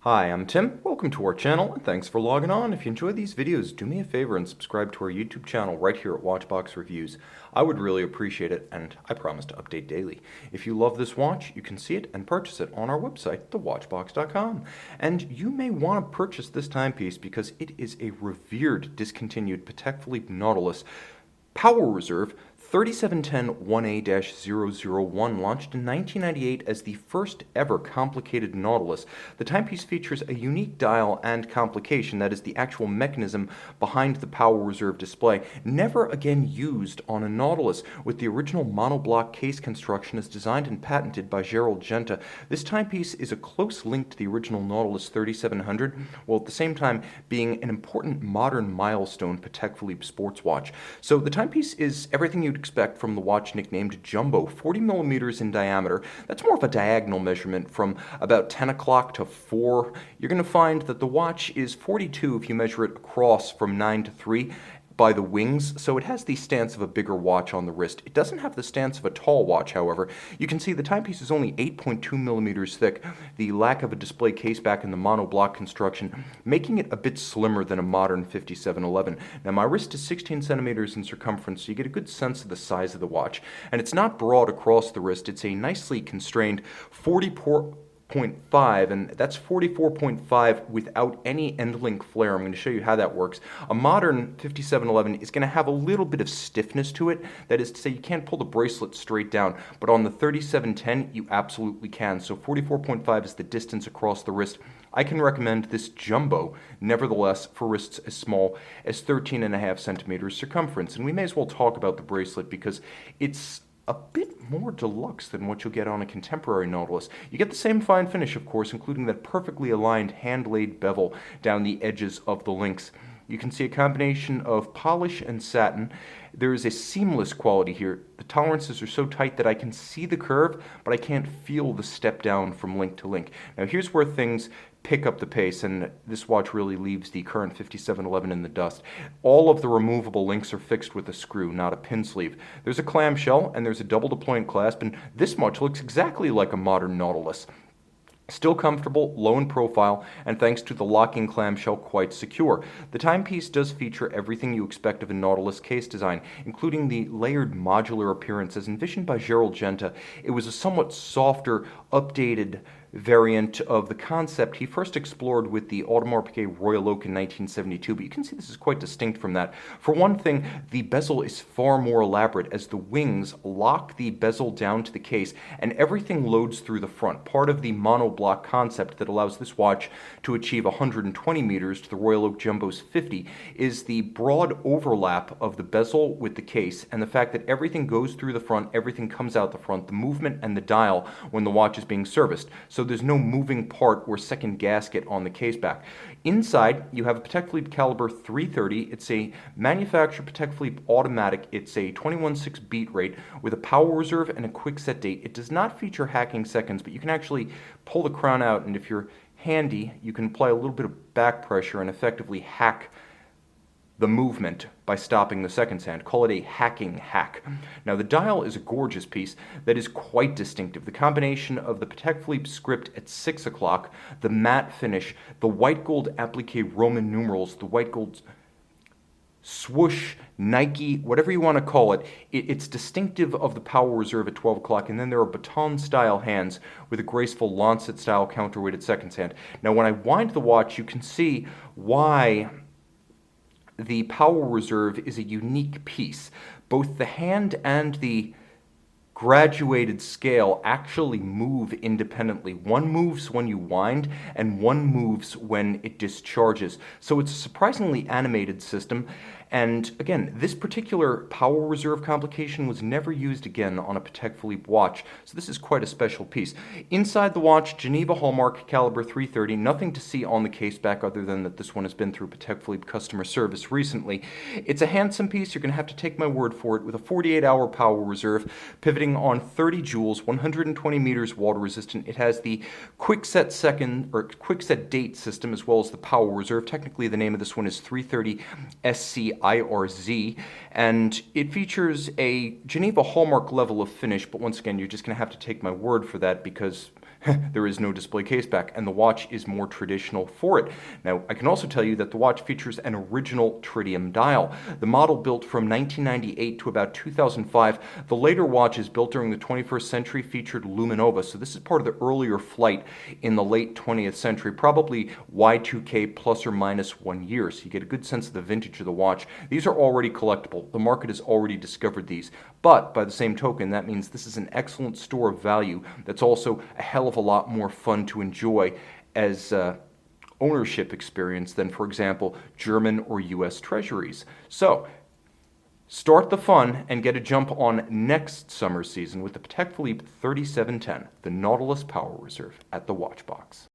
Hi, I'm Tim. Welcome to our channel, and thanks for logging on. If you enjoy these videos, do me a favor and subscribe to our YouTube channel right here at Watchbox Reviews. I would really appreciate it, and I promise to update daily. If you love this watch, you can see it and purchase it on our website, thewatchbox.com. And you may want to purchase this timepiece because it is a revered, discontinued Patek Philippe Nautilus Power Reserve 3710 1A-001, launched in 1998 as the first ever complicated Nautilus. The timepiece features a unique dial and complication, that is the actual mechanism behind the Power Reserve display, never again used on a Nautilus, with the original monoblock case construction as designed and patented by Gerald Genta. This timepiece is a close link to the original Nautilus 3700, while at the same time being an important modern milestone Patek Philippe sports watch. So the timepiece is everything you'd expect from the watch nicknamed Jumbo, 40 millimeters in diameter. That's more of a diagonal measurement from about 10 o'clock to 4. You're going to find that the watch is 42 if you measure it across from 9 to 3 by the wings, so it has the stance of a bigger watch on the wrist. It doesn't have the stance of a tall watch, however. You can see the timepiece is only 8.2 millimeters thick, the lack of a display case back in the monoblock construction, making it a bit slimmer than a modern 5711. Now, my wrist is 16 centimeters in circumference, so you get a good sense of the size of the watch. And it's not broad across the wrist, it's a nicely constrained 40.5, and that's 44.5 without any end link flare. I'm going to show you how that works. A modern 5711 is going to have a little bit of stiffness to it. That is to say, you can't pull the bracelet straight down, but on the 3710 you absolutely can. So 44.5 is the distance across the wrist. I can recommend this Jumbo, nevertheless, for wrists as small as 13.5 centimeters circumference. And we may as well talk about the bracelet because it's a bit more deluxe than what you'll get on a contemporary Nautilus. You get the same fine finish, of course, including that perfectly aligned hand-laid bevel down the edges of the links. You can see a combination of polish and satin. There is a seamless quality here. The tolerances are so tight that I can see the curve, but I can't feel the step down from link to link. Now here's where things pick up the pace, and this watch really leaves the current 5711 in the dust. All of the removable links are fixed with a screw, not a pin sleeve. There's a clamshell, and there's a double deployment clasp, and this much looks exactly like a modern Nautilus. Still comfortable, low in profile, and thanks to the locking clamshell, quite secure. The timepiece does feature everything you expect of a Nautilus case design, including the layered modular appearance as envisioned by Gerald Genta. It was a somewhat softer, updated variant of the concept he first explored with the Audemars Piguet Royal Oak in 1972, but you can see this is quite distinct from that. For one thing, the bezel is far more elaborate as the wings lock the bezel down to the case and everything loads through the front, part of the monoblock concept that allows this watch to achieve 120 meters to the Royal Oak Jumbo's 50 is the broad overlap of the bezel with the case and the fact that everything goes through the front, everything comes out the front, the movement and the dial when the watch is being serviced. So there's no moving part or second gasket on the case back. Inside, you have a Patek Philippe caliber 330. It's a manufactured Patek Philippe automatic. It's a 21.6 beat rate with a power reserve and a quick set date. It does not feature hacking seconds, but you can actually pull the crown out, and if you're handy, you can apply a little bit of back pressure and effectively hack the movement by stopping the seconds hand. Call it a hacking hack. Now the dial is a gorgeous piece that is quite distinctive. The combination of the Patek Philippe script at 6 o'clock, the matte finish, the white gold applique Roman numerals, the white gold swoosh, Nike, whatever you want to call it, it's distinctive of the Power Reserve at 12 o'clock, and then there are baton-style hands with a graceful lancet-style counterweight at seconds hand. Now when I wind the watch, you can see why the Power Reserve is a unique piece. Both the hand and the graduated scale actually move independently. One moves when you wind, and one moves when it discharges. So it's a surprisingly animated system. And again, this particular Power Reserve complication was never used again on a Patek Philippe watch, so this is quite a special piece. Inside the watch, Geneva Hallmark caliber 330, nothing to see on the case back other than that this one has been through Patek Philippe customer service recently. It's a handsome piece, you're going to have to take my word for it, with a 48-hour Power Reserve, pivoting on 30 joules, 120 meters water resistant. It has the quick set date system as well as the Power Reserve. Technically the name of this one is 330 SC IRZ, and it features a Geneva Hallmark level of finish, but once again, you're just going to have to take my word for that because There is no display case back, and the watch is more traditional for it. Now, I can also tell you that the watch features an original Tritium Dial. The model built from 1998 to about 2005. The later watches built during the 21st century featured Luminova, so this is part of the earlier flight in the late 20th century, probably Y2K plus or minus 1 year, so you get a good sense of the vintage of the watch. These are already collectible. The market has already discovered these, but by the same token, that means this is an excellent store of value that's also a hell of a lot more fun to enjoy as ownership experience than, for example, German or US treasuries. So, start the fun and get a jump on next summer season with the Patek Philippe 3710, the Nautilus Power Reserve at the Watchbox.